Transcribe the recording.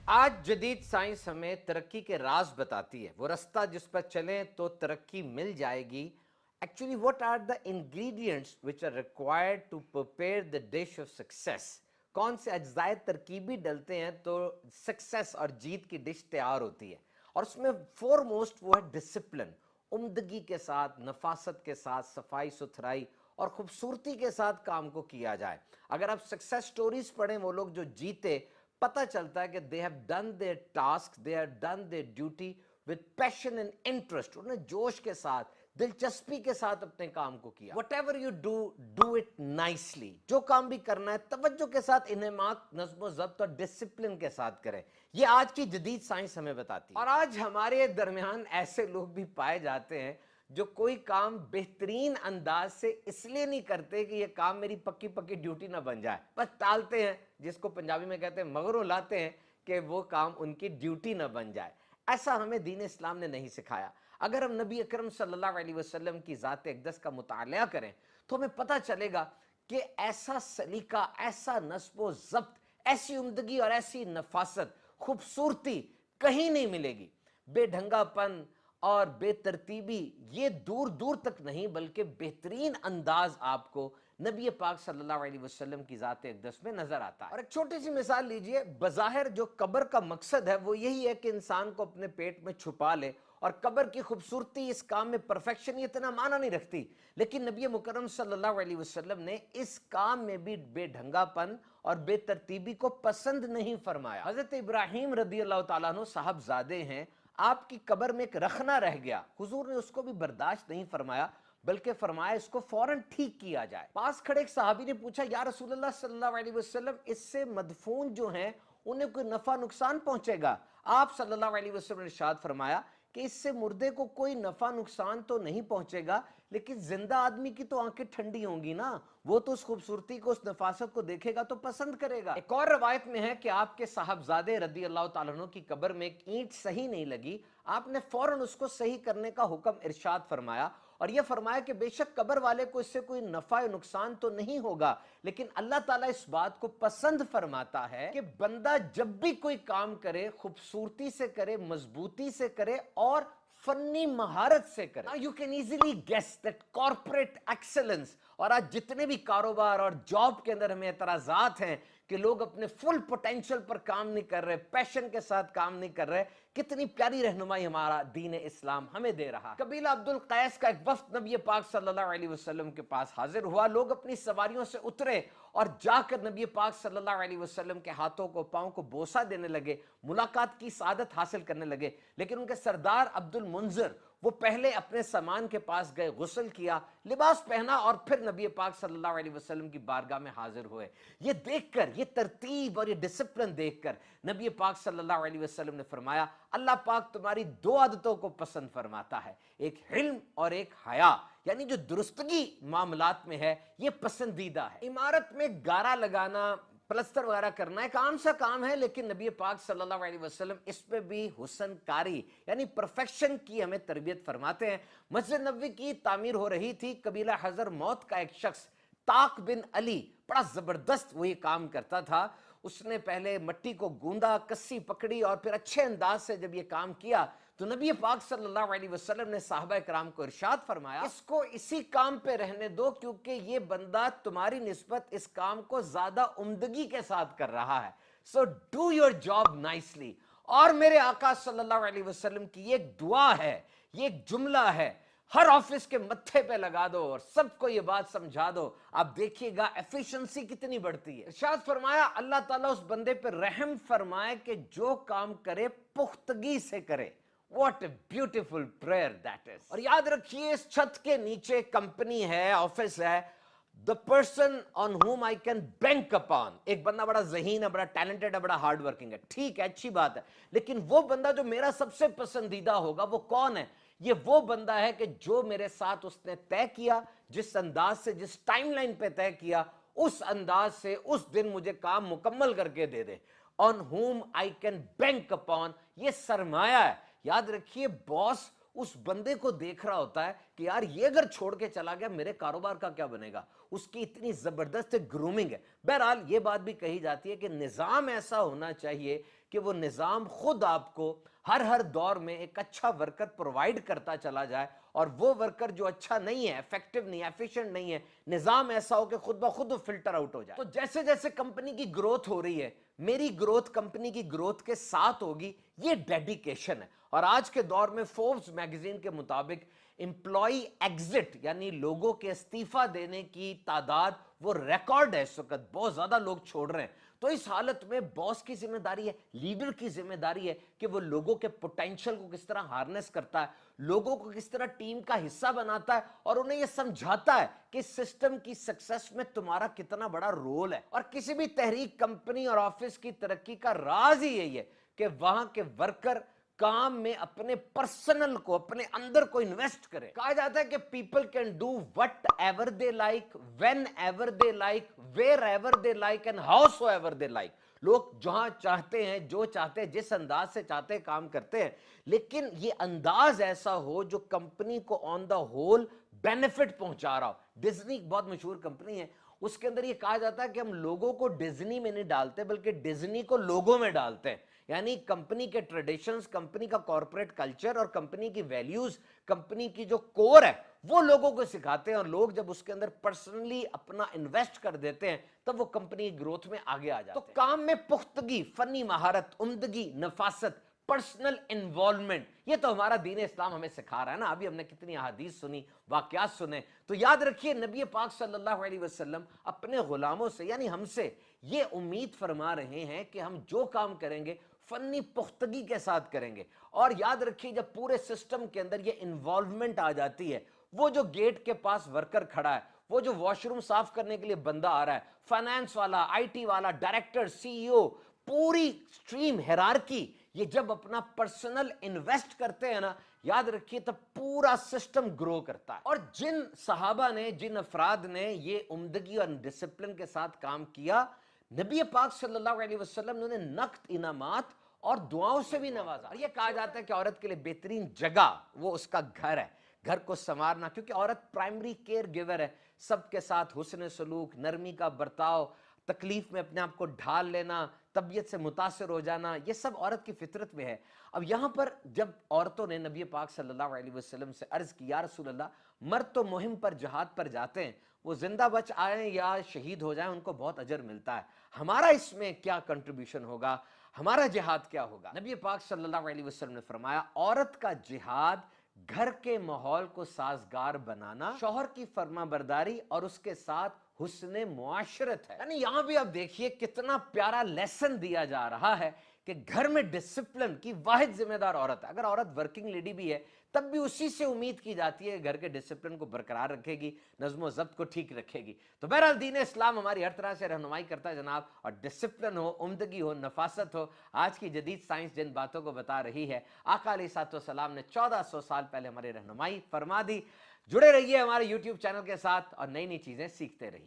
آج جدید سائنس ہمیں ترقی کے راز بتاتی ہے، وہ رستہ جس پر چلیں تو ترقی مل جائے گی۔ Actually what are the ingredients which are required to prepare the dish of success؟ کون سے اجزائے ترکیبی ڈلتے ہیں تو سکسیس اور جیت کی ڈش تیار ہوتی ہے، اور اس میں فور موسٹ وہ ہے ڈسپلن، عمدگی کے ساتھ، نفاست کے ساتھ، صفائی ستھرائی اور خوبصورتی کے ساتھ کام کو کیا جائے۔ اگر آپ سکسیس سٹوریز پڑھیں، وہ لوگ جو جیتے، پتہ چلتا ہے کہ they have done their task, they have done their duty with passion and interest، انہوں نے جوش کے ساتھ، دلچسپی کے ساتھ اپنے کام کو کیا۔ whatever you do, do it nicely، جو کام بھی کرنا ہے توجہ کے ساتھ، انہماک، نظم و ضبط اور ڈسپلن کے ساتھ کریں۔ یہ آج کی جدید سائنس ہمیں بتاتی ہے۔ اور آج ہمارے درمیان ایسے لوگ بھی پائے جاتے ہیں جو کوئی کام بہترین انداز سے اس لیے نہیں کرتے کہ یہ کام میری پکی پکی ڈیوٹی نہ بن جائے، بس ٹالتے ہیں، جس کو پنجابی میں کہتے ہیں مغرو لاتے ہیں کہ وہ کام ان کی ڈیوٹی نہ بن جائے۔ ایسا ہمیں دین اسلام نے نہیں سکھایا۔ اگر ہم نبی اکرم صلی اللہ علیہ وسلم کی ذات اقدس کا مطالعہ کریں تو ہمیں پتہ چلے گا کہ ایسا سلیقہ، ایسا نصب و ضبط، ایسی عمدگی اور ایسی نفاست، خوبصورتی کہیں نہیں ملے گی۔ بے ڈھنگا پن اور بے ترتیبی یہ دور دور تک نہیں، بلکہ بہترین انداز آپ کو نبی پاک صلی اللہ علیہ وسلم کی ذات اقدس میں نظر آتا ہے۔ اور ایک چھوٹی سی مثال لیجئے، بظاہر جو قبر کا مقصد ہے وہ یہی ہے کہ انسان کو اپنے پیٹ میں چھپا لے، اور قبر کی خوبصورتی اس کام میں پرفیکشن یہ اتنا معنی نہیں رکھتی، لیکن نبی مکرم صلی اللہ علیہ وسلم نے اس کام میں بھی بے ڈھنگا پن اور بے ترتیبی کو پسند نہیں فرمایا۔ حضرت ابراہیم رضی اللہ تعالیٰ عنہ صاحبزادے ہیں، آپ کی قبر میں ایک رخنہ رہ گیا، حضور نے اس کو بھی برداشت نہیں فرمایا، بلکہ فرمایا اس کو فوراً ٹھیک کیا جائے۔ پاس کھڑے ایک صحابی نے پوچھا، یا رسول اللہ صلی اللہ علیہ وسلم، اس سے مدفون جو ہیں انہیں کوئی نفع نقصان پہنچے گا؟ آپ صلی اللہ علیہ وسلم نے ارشاد فرمایا کہ اس سے مردے کو کوئی نفع نقصان تو نہیں پہنچے گا، لیکن زندہ آدمی کی تو آنکھیں ٹھنڈی ہوں گی نا، وہ تو اس خوبصورتی کو، اس نفاست کو دیکھے گا تو پسند کرے گا۔ ایک اور روایت میں ہے کہ آپ کے صاحبزادے رضی اللہ تعالیٰ عنہ کی قبر میں ایک اینٹ صحیح نہیں لگی، آپ نے فوراً اس کو صحیح کرنے کا حکم ارشاد فرمایا، اور یہ فرمایا کہ بے شک قبر والے کو اس سے کوئی نفع نقصان تو نہیں ہوگا، لیکن اللہ تعالیٰ اس بات کو پسند فرماتا ہے کہ بندہ جب بھی کوئی کام کرے خوبصورتی سے کرے، مضبوطی سے کرے اور فنی مہارت سے کرے۔ You can easily guess that corporate excellence، اور آج جتنے بھی کاروبار اور جاب کے اندر ہمیں اعتراضات ہیں کہ لوگ اپنے فل پوٹینشل پر کام نہیں کر رہے، پیشن کے ساتھ کام نہیں کر رہے، کتنی پیاری رہنمائی ہمارا دین اسلام ہمیں دے رہا۔ قبیلہ عبد القیس کا ایک وفد نبی پاک صلی اللہ علیہ وسلم کے پاس حاضر ہوا، لوگ اپنی سواریوں سے اترے اور جا کر نبی پاک صلی اللہ علیہ وسلم کے ہاتھوں کو، پاؤں کو بوسہ دینے لگے، ملاقات کی سعادت حاصل کرنے لگے، لیکن ان کے سردار عبد المنذر وہ پہلے اپنے سامان کے پاس گئے، غسل کیا، لباس پہنا، اور پھر نبی پاک صلی اللہ علیہ وسلم کی بارگاہ میں حاضر ہوئے۔ یہ دیکھ کر، یہ ترتیب اور یہ ڈسپلن دیکھ کر نبی پاک صلی اللہ علیہ وسلم نے فرمایا، اللہ پاک تمہاری دو عادتوں کو پسند فرماتا ہے، ایک حلم اور ایک حیا، یعنی جو درستگی معاملات میں ہے یہ پسندیدہ ہے۔ عمارت میں گارا لگانا، پلستر وغیرہ کرنا ایک عام سا کام ہے، لیکن نبی پاک صلی اللہ علیہ وسلم اس پہ بھی حسن کاری یعنی پرفیکشن کی ہمیں تربیت فرماتے ہیں۔ مسجد نبوی کی تعمیر ہو رہی تھی، قبیلہ حضر موت کا ایک شخص طاق بن علی، بڑا زبردست وہ یہ کام کرتا تھا، اس نے پہلے مٹی کو گوندا، کسی پکڑی، اور پھر اچھے انداز سے جب یہ کام کیا تو نبی پاک صلی اللہ علیہ وسلم نے صحابہ کرام کو ارشاد فرمایا، اس کو اسی کام پہ رہنے دو، کیونکہ یہ بندہ تمہاری نسبت اس کام کو زیادہ عمدگی کے ساتھ کر رہا ہے۔ So do your job nicely۔ اور میرے آقا صلی اللہ علیہ وسلم کی یہ ایک دعا ہے، یہ ایک جملہ ہے، ہر آفس کے متھے پہ لگا دو اور سب کو یہ بات سمجھا دو، آپ دیکھیے گا ایفیشنسی کتنی بڑھتی ہے۔ ارشاد فرمایا، اللہ تعالیٰ اس بندے پہ رحم فرمائے کہ جو کام کرے پختگی سے کرے۔ What a beautiful prayer that is۔ اور یاد رکھیے، اس چھت کے نیچے کمپنی ہے، آفس ہے، the person on whom I can bank upon، ایک بندہ بڑا ذہین ہے، بڑا ٹیلنٹڈ ہے، بڑا ہارڈ ورکنگ ہے، ٹھیک ہے، اچھی بات ہے، لیکن وہ بندہ جو میرا سب سے پسندیدہ ہوگا وہ کون ہے؟ یہ وہ بندہ ہے کہ جو میرے ساتھ اس نے طے کیا، جس انداز سے، جس ٹائم لائن پہ طے کیا، اس انداز سے اس دن مجھے کام مکمل کر کے دے دے۔ on whom I can bank upon، یہ سرمایہ ہے۔ یاد رکھیے، باس اس بندے کو دیکھ رہا ہوتا ہے کہ یار یہ اگر چھوڑ کے چلا گیا میرے کاروبار کا کیا بنے گا. اس کی اتنی زبردست گرومنگ ہے. بہرحال یہ بات بھی کہی جاتی ہے کہ نظام ایسا ہونا چاہیے کہ وہ نظام خود آپ کو ہر دور میں ایک اچھا ورکر پرووائڈ کرتا چلا جائے, اور وہ ورکر جو اچھا نہیں ہے, ایفیکٹو نہیں ہے, ایفیشنٹ نہیں ہے, نظام ایسا ہو کہ خود بخود وہ فلٹر آؤٹ ہو جائے. تو جیسے جیسے کمپنی کی گروتھ ہو رہی ہے, میری گروتھ کمپنی کی گروتھ کے ساتھ ہوگی, یہ ڈیڈیکیشن ہے. اور آج کے دور میں فوربس میگزین کے مطابق امپلائی ایگزٹ یعنی لوگوں کے استعفیٰ دینے کی تعداد وہ ریکارڈ ہے اس وقت, بہت زیادہ لوگ چھوڑ رہے ہیں. تو اس حالت میں باس کی ذمہ داری ہے, لیڈر کی ذمہ داری ہے کہ وہ لوگوں کے پوٹینشل کو کس طرح ہارنس کرتا ہے, لوگوں کو کس طرح ٹیم کا حصہ بناتا ہے, اور انہیں یہ سمجھاتا ہے کہ سسٹم کی سکسس میں تمہارا کتنا بڑا رول ہے. اور کسی بھی تحریک, کمپنی اور آفس کی ترقی کا راز ہی یہی ہے کہ وہاں کے ورکر کام میں اپنے پرسنل کو, اپنے اندر کو انویسٹ کرے. کہا جاتا ہے کہ people can do what ever they like, when ever they like, where ever they like, and how so ever they like. لوگ جہاں چاہتے ہیں, جو چاہتے ہیں, جس انداز سے چاہتے ہیں کام کرتے ہیں, لیکن یہ انداز ایسا ہو جو کمپنی کو آن دا ہول بینیفٹ پہنچا رہا ہو. ڈزنی ایک بہت مشہور کمپنی ہے, اس کے اندر یہ کہا جاتا ہے کہ ہم لوگوں کو ڈزنی میں نہیں ڈالتے بلکہ ڈزنی کو لوگوں میں ڈالتے ہیں. یعنی کمپنی کے ٹریڈیشنز, کمپنی کا کارپوریٹ کلچر اور کمپنی کی ویلیوز, کمپنی کی جو کور ہے وہ لوگوں کو سکھاتے ہیں, اور لوگ جب اس کے اندر پرسنلی اپنا انویسٹ کر دیتے ہیں تب وہ کمپنی کی گروتھ میں آگے آ جاتے ہیں. تو کام میں پختگی, فنی مہارت, عمدگی, نفاست, پرسنل انوالومنٹ, یہ تو ہمارا دین اسلام ہمیں سکھا رہا ہے نا. ابھی ہم نے کتنی احادیث سنی, واقعات سنے. تو یاد رکھیے نبی پاک صلی اللہ علیہ وسلم اپنے غلاموں سے یعنی ہم سے یہ امید فرما رہے ہیں کہ ہم جو کام کریں گے فنی پختگی کے ساتھ کریں گے. اور یاد رکھیے جب پورے سسٹم کے اندر یہ انوالومنٹ آ جاتی ہے, وہ جو گیٹ کے پاس ورکر کھڑا ہے, وہ جو واش روم صاف کرنے کے لیے بندہ آ رہا ہے, فائنانس والا, آئی ٹی والا, ڈائریکٹر, سی ای او, پوری اسٹریم ہیرارکی, یہ جب اپنا پرسنل انویسٹ کرتے ہیں نا, یاد رکھیے تب پورا سسٹم گرو کرتا ہے. اور جن صحابہ نے, جن افراد نے یہ عمدگی اور ڈسپلن کے ساتھ کام کیا, نبی پاک صلی اللہ علیہ وسلم نے انہیں نقد انعامات اور دعاؤں سے بھی نوازا. اور یہ کہا جاتا ہے کہ عورت کے لیے بہترین جگہ وہ اس کا گھر ہے, گھر کو سنوارنا, کیونکہ عورت پرائمری کیئر گیور ہے. سب کے ساتھ حسن سلوک, نرمی کا برتاؤ, تکلیف میں اپنے آپ کو ڈھال لینا, طبیعت سے متاثر ہو جانا, یہ سب عورت کی فطرت میں ہے. اب یہاں پر جب عورتوں نے نبی پاک صلی اللہ علیہ وسلم سے عرض کی, یا رسول اللہ, مرد تو مہم پر, جہاد پر جاتے ہیں, وہ زندہ بچ آئیں یا شہید ہو جائیں ان کو بہت اجر ملتا ہے, ہمارا اس میں کیا کنٹریبیوشن ہوگا, ہمارا جہاد کیا ہوگا؟ نبی پاک صلی اللہ علیہ وسلم نے فرمایا, عورت کا جہاد گھر کے ماحول کو سازگار بنانا, شوہر کی فرما برداری اور اس کے ساتھ حسن معاشرت ہے. یعنی یہاں بھی آپ دیکھیے کتنا پیارا لیسن دیا جا رہا ہے کہ گھر میں ڈسپلن کی واحد ذمہ دار عورت ہے. اگر عورت ورکنگ لیڈی بھی ہے تب بھی اسی سے امید کی جاتی ہے گھر کے ڈسپلن کو برقرار رکھے گی, نظم و ضبط کو ٹھیک رکھے گی. تو بہرحال دین اسلام ہماری ہر طرح سے رہنمائی کرتا ہے جناب, اور ڈسپلن ہو, عمدگی ہو, نفاست ہو, آج کی جدید سائنس جن باتوں کو بتا رہی ہے, آقا علیہ الصلوۃ والسلام نے 1400 سال پہلے ہماری رہنمائی فرما دی. جڑے رہیے ہمارے یوٹیوب چینل کے ساتھ اور نئی نئی چیزیں سیکھتے رہیے.